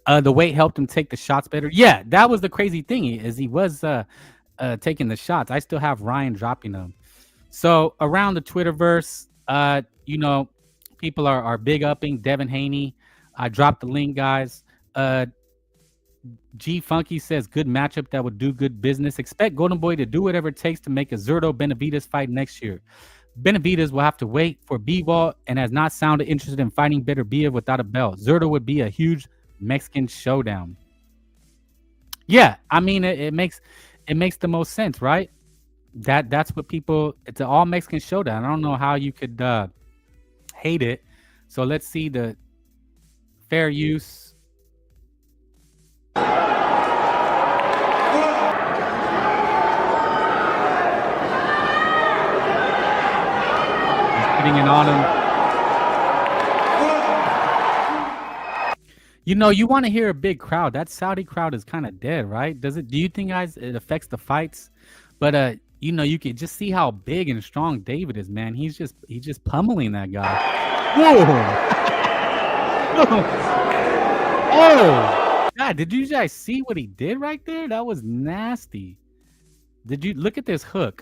The weight helped him take the shots better. Yeah, that was the crazy thing, is he was taking the shots. I still have Ryan dropping them. So around the Twitterverse, people are big upping Devin Haney. I dropped the link, guys. G Funky says good matchup that would do good business. Expect Golden Boy to do whatever it takes to make a Zurdo Benavidez fight next year. Benavidez will have to wait for Bivol and has not sounded interested in fighting better Biev without a belt. Zurdo would be a huge Mexican showdown. Yeah, I mean it makes the most sense, right? That's what people. It's an all Mexican showdown. I don't know how you could hate it. So let's see the fair use. Putting it on him. You want to hear a big crowd. That Saudi crowd is kind of dead, right? Do you think, guys, it affects the fights? But you can just see how big and strong David is, man. He's just pummeling that guy. Whoa! Oh! God, did you guys see what he did right there? That was nasty. Did you look at this hook?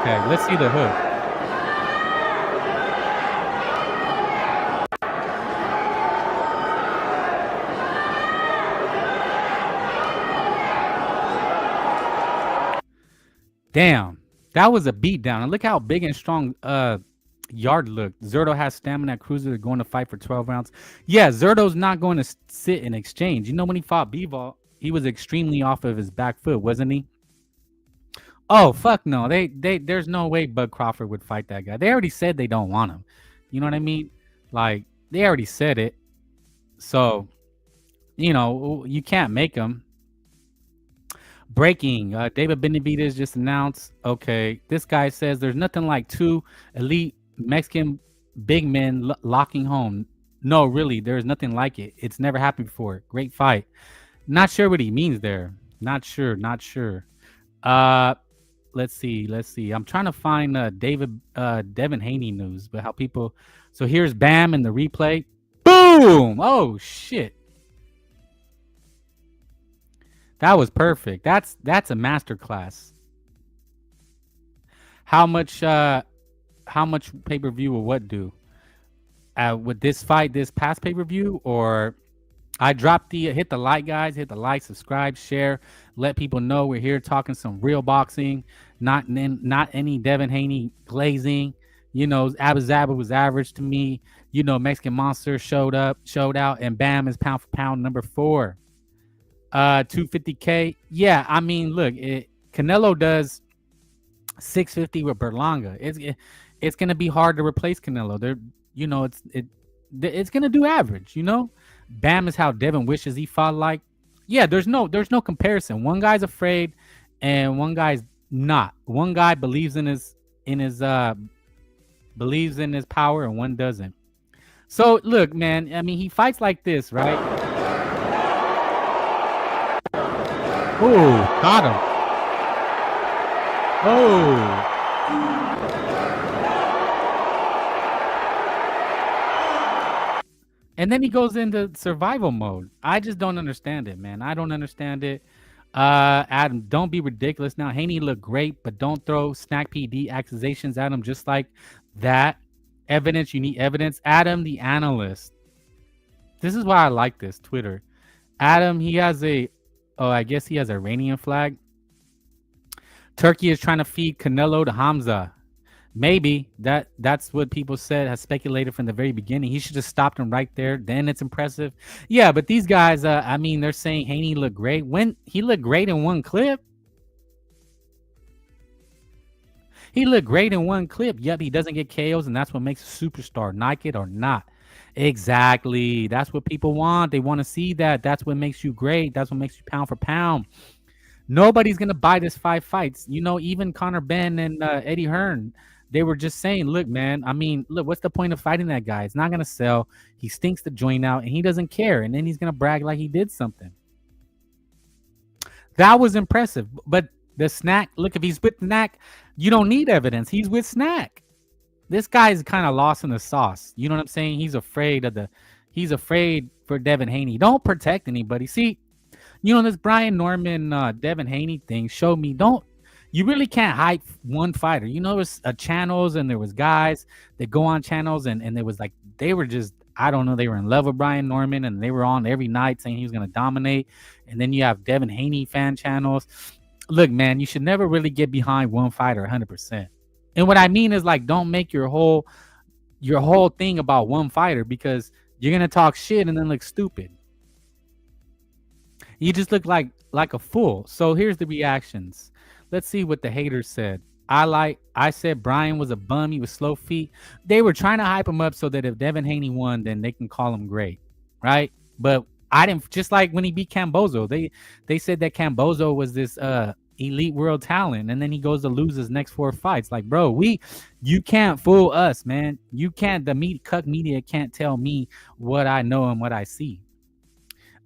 Okay, let's see the hook. Damn. That was a beatdown. And look how big and strong Yard looked. Zerto has stamina at cruiser. They're going to fight for 12 rounds. Yeah, Zerto's not going to sit in exchange. You know, when he fought Bivol, he was extremely off of his back foot, wasn't he? Oh, fuck no. There's no way Bud Crawford would fight that guy. They already said they don't want him. You know what I mean? Like, they already said it. So, you know, you can't make him. Breaking. David Benevidez just announced, okay, this guy says there's nothing like two elite Mexican big men locking home. No, really, there's nothing like it. It's never happened before. Great fight. Not sure what he means there. Not sure. Let's see. I'm trying to find Devin Haney news, but how people. So here's Bam in the replay. Boom! Oh shit. That was perfect. That's a masterclass. How much pay-per-view will what do? With this fight, this past pay-per-view, or I dropped hit the like, guys. Hit the like, subscribe, share. Let people know we're here talking some real boxing, not any Devin Haney glazing. You know, Abu Zaba was average to me. You know, Mexican Monster showed out, and Bam is pound for pound number 4. 250K. Yeah, I mean, look, Canelo does 650 with Berlanga. It's gonna be hard to replace Canelo. You know, it's gonna do average. You know, Bam is how Devin wishes he fought like. Yeah, there's no comparison. One guy's afraid, and one guy's not. One guy believes in his power, and one doesn't. So look, man. I mean, he fights like this, right? Oh, got him. Oh. And then he goes into survival mode. I just don't understand it, man. I don't understand it. Adam, don't be ridiculous. Now, Haney looked great, but don't throw Snack PD accusations at him just like that. Evidence, you need evidence. Adam, the analyst. This is why I like this, Twitter. Adam, he has I guess he has an Iranian flag. Turkey is trying to feed Canelo to Hamza. Maybe that's what people said, has speculated from the very beginning. He should have stopped him right there. Then it's impressive. Yeah, but these guys, I mean, they're saying Haney looked great. When he looked great in one clip. He looked great in one clip. Yep, he doesn't get KOs, and that's what makes a superstar, naked or not. Exactly. That's what people want. They want to see that. That's what makes you great. That's what makes you pound for pound. Nobody's going to buy this 5 fights. You know, even Conor Benn and Eddie Hearn, they were just saying, look, man, I mean, look, what's the point of fighting that guy? It's not going to sell. He stinks the joint out, and he doesn't care. And then he's going to brag like he did something. That was impressive. But the Snack, look, if he's with Snack, you don't need evidence. He's with Snack. This guy's kind of lost in the sauce. You know what I'm saying? He's afraid for Devin Haney. Don't protect anybody. See, you know, this Brian Norman, Devin Haney thing showed me, you really can't hype one fighter. You know, there's channels, and there was guys that go on channels, and there was like, they were just, I don't know, they were in love with Brian Norman, and they were on every night saying he was going to dominate. And then you have Devin Haney fan channels. Look, man, you should never really get behind one fighter 100%. And what I mean is, like, don't make your whole thing about one fighter, because you're going to talk shit and then look stupid. You just look like a fool. So here's the reactions. Let's see what the haters said. I said Brian was a bum. He was slow feet. They were trying to hype him up so that if Devin Haney won, then they can call him great, right? But I didn't. Just like when he beat Cambozo, they said that Cambozo was this elite world talent, and then he goes to lose his next 4 fights. Like, bro, you can't fool us, man. You can't. The cuck media can't tell me what I know and what I see.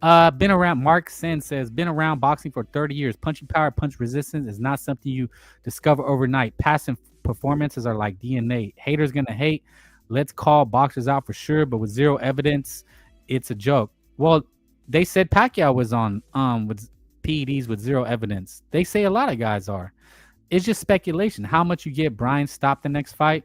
Been around. Mark Sen says, been around boxing for 30 years. Punching power, punch resistance is not something you discover overnight. Past performances are like DNA. Haters gonna hate. Let's call boxers out for sure, but with zero evidence, it's a joke. Well, they said Pacquiao was on with PEDs with zero evidence. They say a lot of guys are. It's just speculation. How much you get Brian stop the next fight?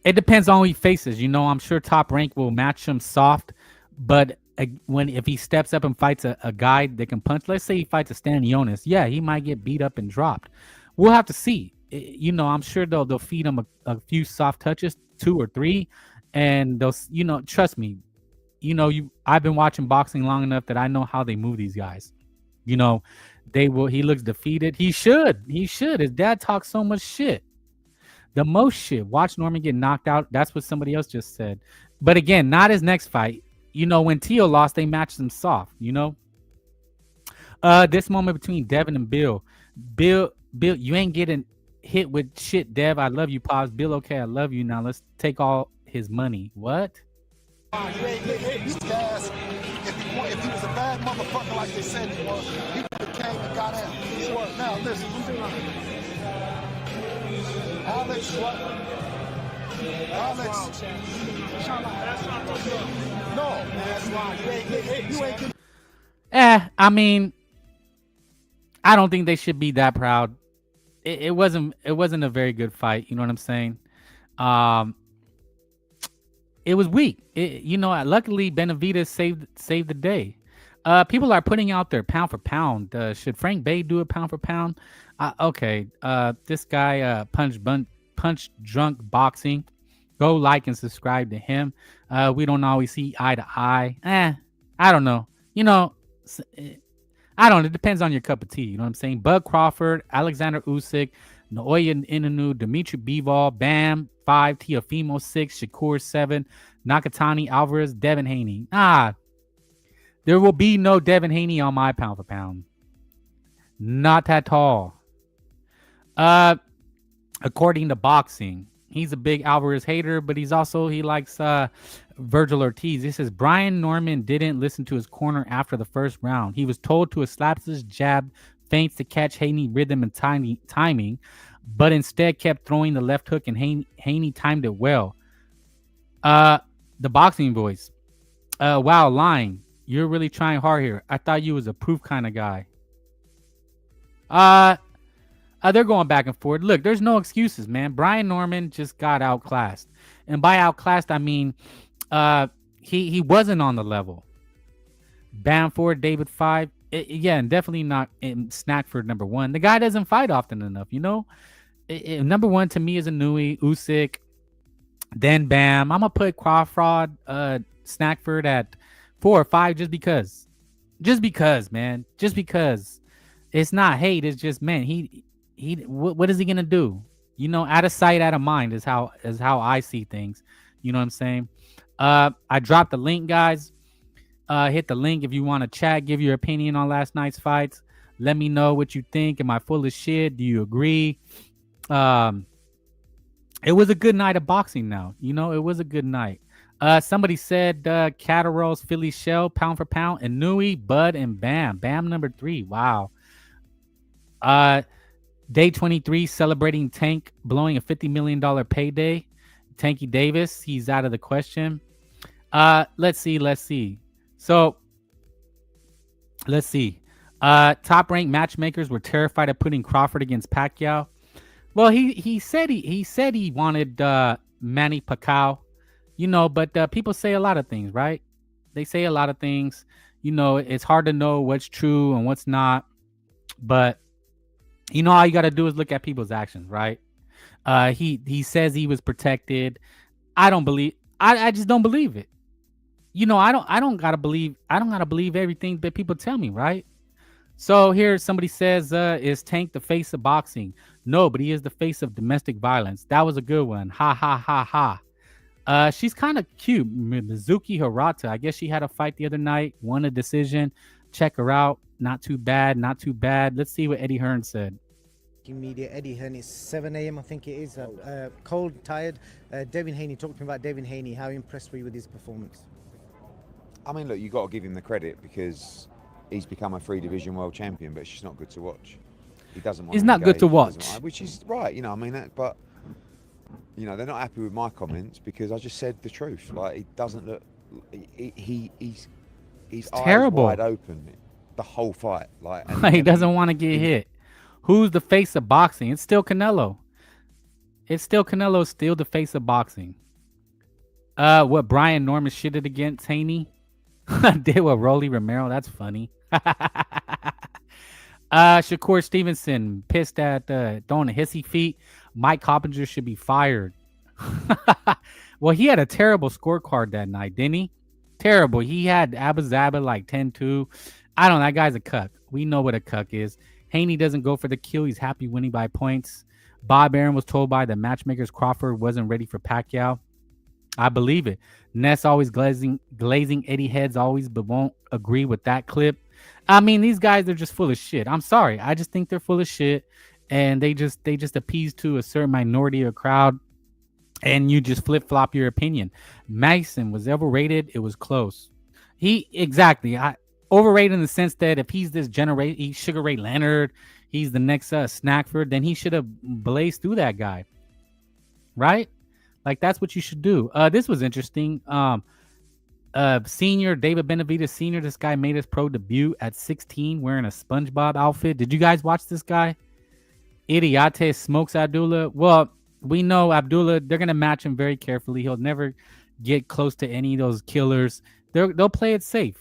It depends on who he faces. You know, I'm sure Top Rank will match him soft, but if he steps up and fights a guy that can punch, let's say he fights a Stanionis, yeah, he might get beat up and dropped. We'll have to see. I'm sure they'll feed him a few soft touches, 2 or 3, and they'll, trust me, I've been watching boxing long enough that I know how they move these guys. He looks defeated. He should. His dad talks so much shit. The most shit. Watch Norman get knocked out. That's what somebody else just said. But again, not his next fight. When Tio lost, they matched him soft, This moment between Devin and Bill. Bill, you ain't getting hit with shit, Dev. I love you, Pops. Bill, okay, I love you. Now let's take all his money. What? You ain't getting hit. He's gas. If he was a bad motherfucker like they said he was, he would have came and got in. Now listen. Alex, what? Alex. No, that's why you ain't getting hit. You ain't getting. I mean, I don't think they should be that proud. It wasn't a very good fight. You know what I'm saying? It was weak. Luckily Benevidez saved the day. People are putting out their pound for pound. Should Frank Bay do a pound for pound? Okay. This guy punch drunk boxing. Go like and subscribe to him. We don't always see eye to eye. I don't know. I don't know. It depends on your cup of tea. You know what I'm saying? Bud Crawford, Alexander Usyk, Naoya Inoue, Dimitri Bivol, Bam 5, Teofimo 6, Shakur 7, Nakatani Alvarez, Devin Haney. There will be no Devin Haney on my pound for pound. Not at all. According to boxing, he's a big Alvarez hater, but he likes Virgil Ortiz. This says Brian Norman didn't listen to his corner after the first round. He was told to slap his jab feints to catch Haney rhythm and timing, but instead kept throwing the left hook, and Haney timed it well. The boxing voice. Wow, lying. You're really trying hard here. I thought you was a proof kind of guy. They're going back and forth. Look, there's no excuses, man. Brian Norman just got outclassed. And by outclassed, I mean he wasn't on the level. Bamford, David 5. And definitely not in Snackford number 1. The guy doesn't fight often enough, number 1 to me is Inoue, Usyk, then Bam. I'm going to put Crawford, Snackford at 4 or 5 just because. Just because, man. Just because. It's not hate. It's just, man, what is he going to do? Out of sight, out of mind is how I see things. You know what I'm saying? I dropped the link, guys. Hit the link if you want to chat, give your opinion on last night's fights. Let me know what you think. Am I full of shit? Do you agree? It was a good night of boxing now. It was a good night. Somebody said Catterall's Philly Shell, pound for pound, and Inoue, Bud, and Bam. Bam number 3. Wow. Day 23, celebrating Tank blowing a $50 million payday. Tanky Davis, he's out of the question. Let's see. So, let's see. Top-ranked matchmakers were terrified of putting Crawford against Pacquiao. Well, he said he wanted Manny Pacquiao, but people say a lot of things, right? They say a lot of things. It's hard to know what's true and what's not. But all you got to do is look at people's actions, right? He says he was protected. I just don't believe it. I don't gotta believe everything that people tell me, right? So here somebody says, is Tank the face of boxing? No, but he is the face of domestic violence. That was a good one. Ha ha ha ha. She's kind of cute. Mizuki Hirata. I guess she had a fight the other night, won a decision. Check her out. Not too bad. Let's see what Eddie Hearn said. Media, Eddie Hearn, it's 7 a.m. I think it is. Cold, tired. Devin Haney, talk to me about Devin Haney. How impressed were you with his performance? I mean, look, you got to give him the credit because he's become a 3-division world champion, but it's just not good to watch. He doesn't want. It's not good to watch, which is right, I mean that, but they're not happy with my comments because I just said the truth. Like, he doesn't look. He's terrible. Eyes wide open the whole fight. Like, he doesn't want to get hit. Who's the face of boxing? It's still Canelo. Still the face of boxing. What Brian Norman shitted against Haney? Did with Rolly Romero. That's funny. Shakur Stevenson pissed at throwing a hissy feet. Mike Coppinger should be fired. Well, he had a terrible scorecard that night, didn't he? Terrible. He had Abba Zaba like 10-2. I don't know. That guy's a cuck. We know what a cuck is. Haney doesn't go for the kill. He's happy winning by points. Bob Aaron was told by the matchmakers Crawford wasn't ready for Pacquiao. I believe it. Ness always glazing Eddie heads always, but won't agree with that clip. I mean, these guys are just full of shit. I'm sorry. I just think they're full of shit, and they just appease to a certain minority of crowd, and you just flip flop your opinion. Mason was overrated. It was close. Overrated in the sense that if he's this generation, he's Sugar Ray Leonard, he's the next Snackford, then he should have blazed through that guy, right? Like, that's what you should do. This was interesting. Senior David Benevidez Senior. This guy made his pro debut at 16 wearing a SpongeBob outfit. Did you guys watch this guy? Idiate smokes Abdullah. Well, we know Abdullah. They're gonna match him very carefully. He'll never get close to any of those killers. They'll play it safe.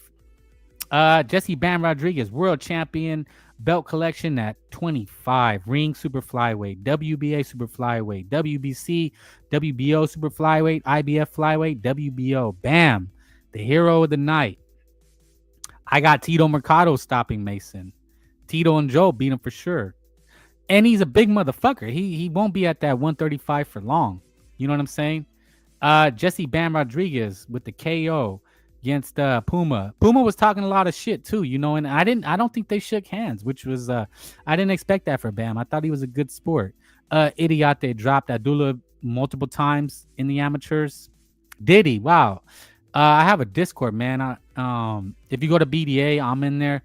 Jesse Bam Rodriguez, world champion, belt collection at 25, ring super flyweight, WBA super flyweight, WBC, WBO super flyweight, IBF flyweight, WBO. Bam, the hero of the night. I got Tito Mercado stopping Mason. Tito and Joe beat him for sure. And he's a big motherfucker. He won't be at that 135 for long. You know what I'm saying? Jesse Bam Rodriguez with the KO against Puma. Puma was talking a lot of shit too, you know, and I don't think they shook hands, which was I didn't expect that for Bam. I thought he was a good sport. Idiate dropped Abdullah multiple times in the amateurs. Did he? Wow. I have a Discord, man. If you go to BDA, I'm in there.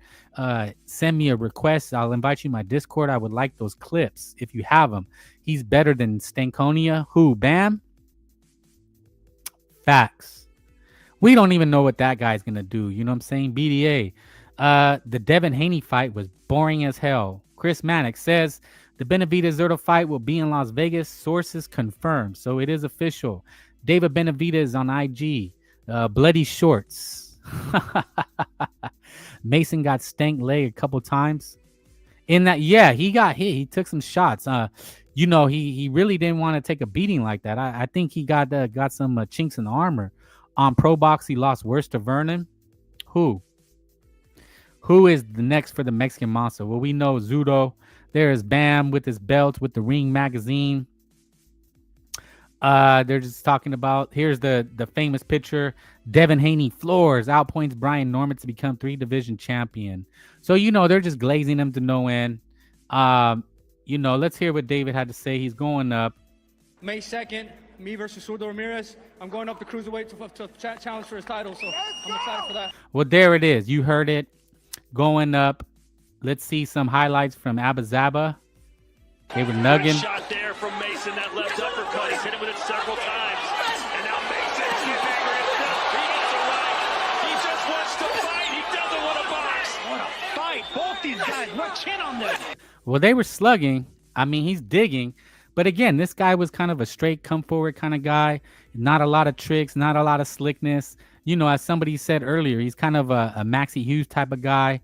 Send me a request. I'll invite you to my Discord. I would like those clips if you have them. He's better than Stankonia. Who? Bam? Facts. We don't even know what that guy's going to do. You know what I'm saying? BDA. The Devin Haney fight was boring as hell. Chris Mannix says the Benevidez Zerto fight will be in Las Vegas. Sources confirmed. So it is official. David Benevidez on IG. Bloody shorts. Mason got stank leg a couple times. In that, yeah, he got hit. He took some shots. You know, he really didn't want to take a beating like that. I think he got some chinks in the armor. On Pro Box, he lost worse to Vernon. Who is the next for the Mexican Monster? Well, we know Zudo. There is Bam with his belt with the Ring magazine. They're just talking about, here's the famous picture. Devin Haney floors, outpoints Brian Norman to become 3-division champion. So, you know, they're just glazing him to no end. You know, let's hear what David had to say. He's going up. May 2nd, me versus Zurdo Ramirez. I'm going up the cruiserweight to challenge for his title, so I'm excited for that. Well, there it is. You heard it. Going up. Let's see some highlights from Abba Zaba. They were nugging. Shot there from Mason, that left uppercut. He's hit him with it several times. And now Mason keeps angry himself. He needs a right. He just wants to fight. He doesn't want to box. Want to fight. Both these guys. One chin on them. Well, they were slugging. I mean, he's digging. But again, this guy was kind of a straight come forward kind of guy. Not a lot of tricks, not a lot of slickness. You know, as somebody said earlier, he's kind of a Maxie Hughes type of guy.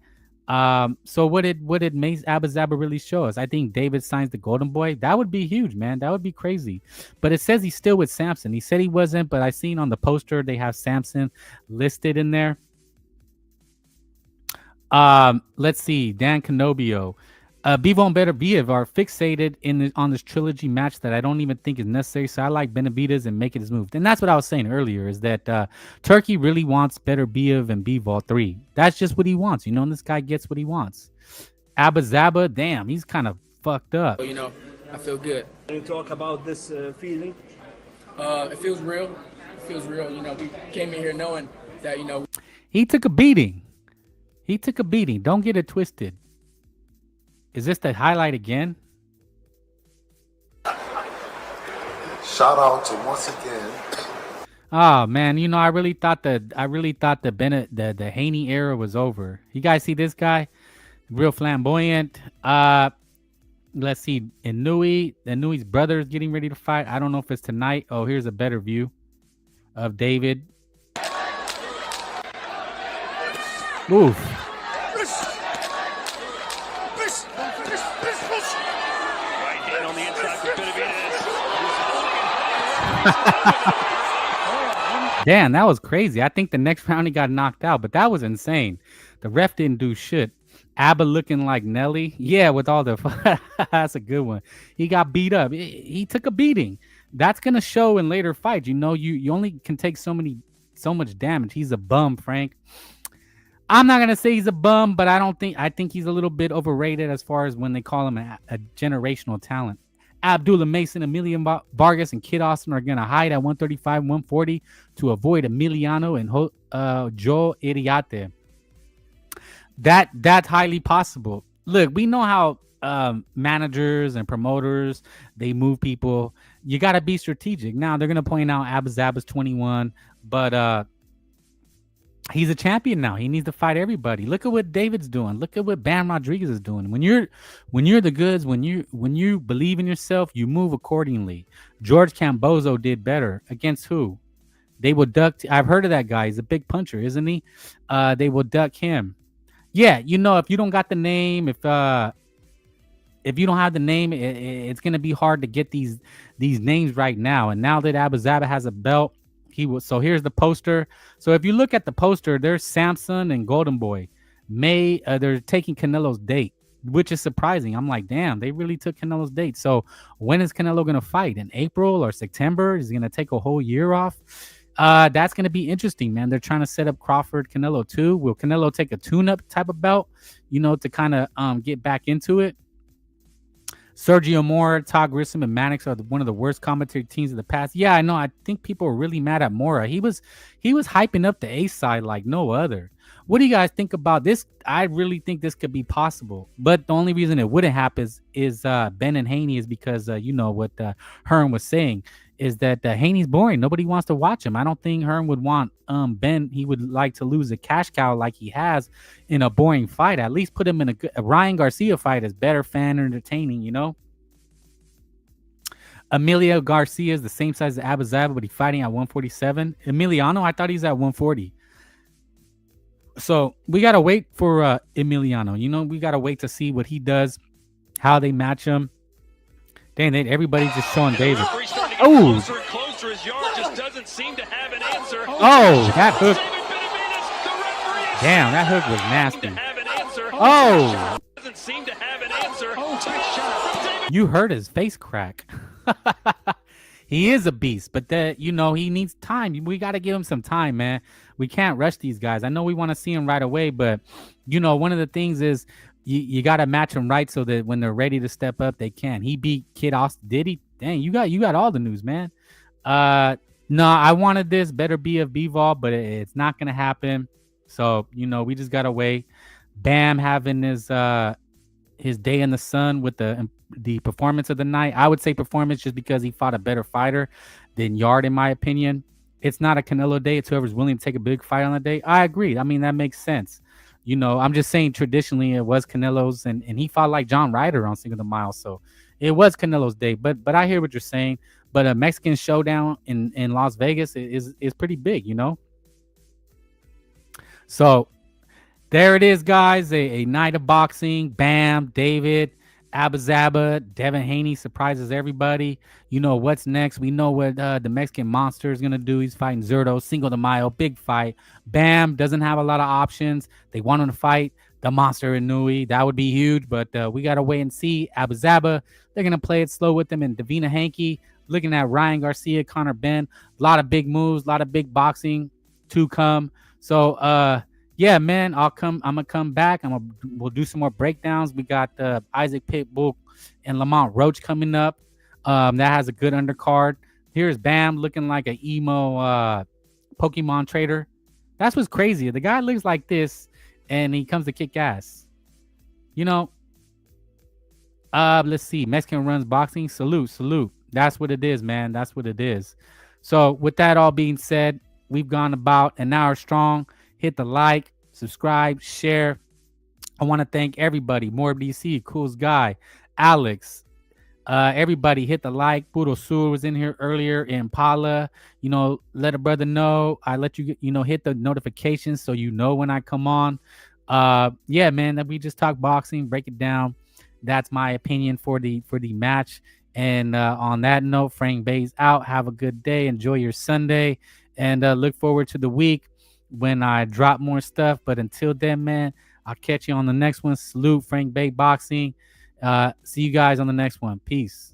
So what did Abba Zaba really show us? I think David signs the Golden Boy. That would be huge, man. That would be crazy. But it says he's still with Samson. He said he wasn't, but I seen on the poster they have Samson listed in there. Let's see. Dan Canobio. Bivol and Beterbiev are fixated on this trilogy match that I don't even think is necessary. So I like Benevidez and making his move. And that's what I was saying earlier is that Turkey really wants Beterbiev and Bivol 3. That's just what he wants. You know, and this guy gets what he wants. Abba Zaba, damn, he's kind of fucked up. You know, I feel good. Can you talk about this feeling? It feels real. It feels real. You know, we came in here knowing that, you know. He took a beating. He took a beating. Don't get it twisted. Is this the highlight again? Shout out to once again. Oh man, you know I really thought the Haney era was over. You guys see this guy? Real flamboyant. Let's see. Inui's brother is getting ready to fight. I don't know if it's tonight. Oh, here's a better view of David. Oof. Right hand on the inside for Benevidez. Damn, that was crazy. I think the next round he got knocked out, but that was insane. The ref didn't do shit. Abba looking like Nelly. Yeah, with all the... That's a good one. He got beat up. He took a beating. That's going to show in later fights. You know, you only can take so much damage. He's a bum, Frank. I'm not going to say he's a bum, but I think he's a little bit overrated as far as when they call him a generational talent. Abdullah Mason, Emiliano Vargas, and Kid Austin are going to hide at 135, 140 to avoid Emiliano and Joe Iriarte. That's highly possible. Look, we know how managers and promoters, they move people. You got to be strategic. Now, they're going to point out Abuzaba's 21, but he's a champion now. He needs to fight everybody. Look at what David's doing. Look at what Bam Rodriguez is doing. When you're the goods, when you believe in yourself, you move accordingly. George Cambozo did better. Against who? They will duck. I've heard of that guy. He's a big puncher, isn't he? They will duck him. Yeah, you know, if you don't got the name, if you don't have the name, it's gonna be hard to get these names right now. And now that Abuzaba has a belt, so here's the poster. So if you look at the poster, there's Samson and Golden Boy. They're taking Canelo's date, which is surprising. I'm like, damn, they really took Canelo's date. So when is Canelo gonna fight? In April or September? Is he gonna take a whole year off? That's going to be interesting, man. They're trying to set up Crawford Canelo too. Will Canelo take a tune-up type of belt, you know, to kind of get back into it? Sergio Mora, Todd Grissom, and Mannix are one of the worst commentary teams of the past. Yeah, I know. I think people are really mad at Mora. He was hyping up the A side like no other. What do you guys think about this? I really think this could be possible. But the only reason it wouldn't happen is Ben and Haney is because, you know, what Hearn was saying is that Haney's boring. Nobody wants to watch him. I don't think Hearn would want Ben. He would like to lose a cash cow like he has in a boring fight. At least put him in a Ryan Garcia fight is better, fan entertaining, you know? Emilio Garcia is the same size as Abuzaba, but he's fighting at 147. Emiliano, I thought he's at 140. So we got to wait for Emiliano. You know, we got to wait to see what he does, how they match him. Dang, everybody's just showing David. Oh, closer. His yard just doesn't seem to have an answer. Oh, that hook. Damn, that hook was nasty. Oh. Doesn't seem to have an answer. You heard his face crack. He is a beast, but you know, he needs time. We got to give him some time, man. We can't rush these guys. I know we want to see him right away, but you know, one of the things is you got to match them right so that when they're ready to step up, they can. He beat Kid Austin. Did he? Dang, you got all the news, man. No, I wanted this better be of B-Vol, but it's not going to happen. So, you know, we just got to wait. Bam having his day in the sun with the performance of the night. I would say performance just because he fought a better fighter than Yard, in my opinion. It's not a Canelo day. It's whoever's willing to take a big fight on the day. I agree. I mean, that makes sense. You know, I'm just saying traditionally it was Canelo's, and he fought like John Ryder on Cinco de Mayo. So it was Canelo's day. But I hear what you're saying. But a Mexican showdown in Las Vegas is pretty big, you know? So there it is, guys. A night of boxing. Bam, David, Abuzaba, Devin Haney surprises everybody. You know what's next. We know what the Mexican Monster is going to do. He's fighting Zurdo, Cinco de Mayo, big fight. Bam doesn't have a lot of options. They want him to fight the Monster in Nui. That would be huge, but we got to wait and see. Abuzaba, they're going to play it slow with him. And Devin Haney, looking at Ryan Garcia, Conor Ben, a lot of big moves, a lot of big boxing to come. So, yeah, man, I'm gonna come back. We'll do some more breakdowns. We got Isaac Pitbull and Lamont Roach coming up. That has a good undercard. Here's Bam looking like an emo Pokemon trader. That's what's crazy. The guy looks like this, and he comes to kick ass. You know. Let's see. Mexican runs boxing. Salute. That's what it is, man. That's what it is. So with that all being said, we've gone about an hour strong. Hit the like, subscribe, share. I want to thank everybody. More BC, Cool's Guy, Alex, Everybody hit the like. Puro Sur was in here earlier. Impala, let a brother know. I let you, hit the notifications so you know when I come on. Yeah, man, that we just talk boxing, break it down. That's my opinion for the match. And on that note, Frank Bay's out. Have a good day. Enjoy your Sunday, and look forward to the week when I drop more stuff. But until then, man, I'll catch you on the next one. Salute, Frank Bay Boxing. See you guys on the next one. Peace.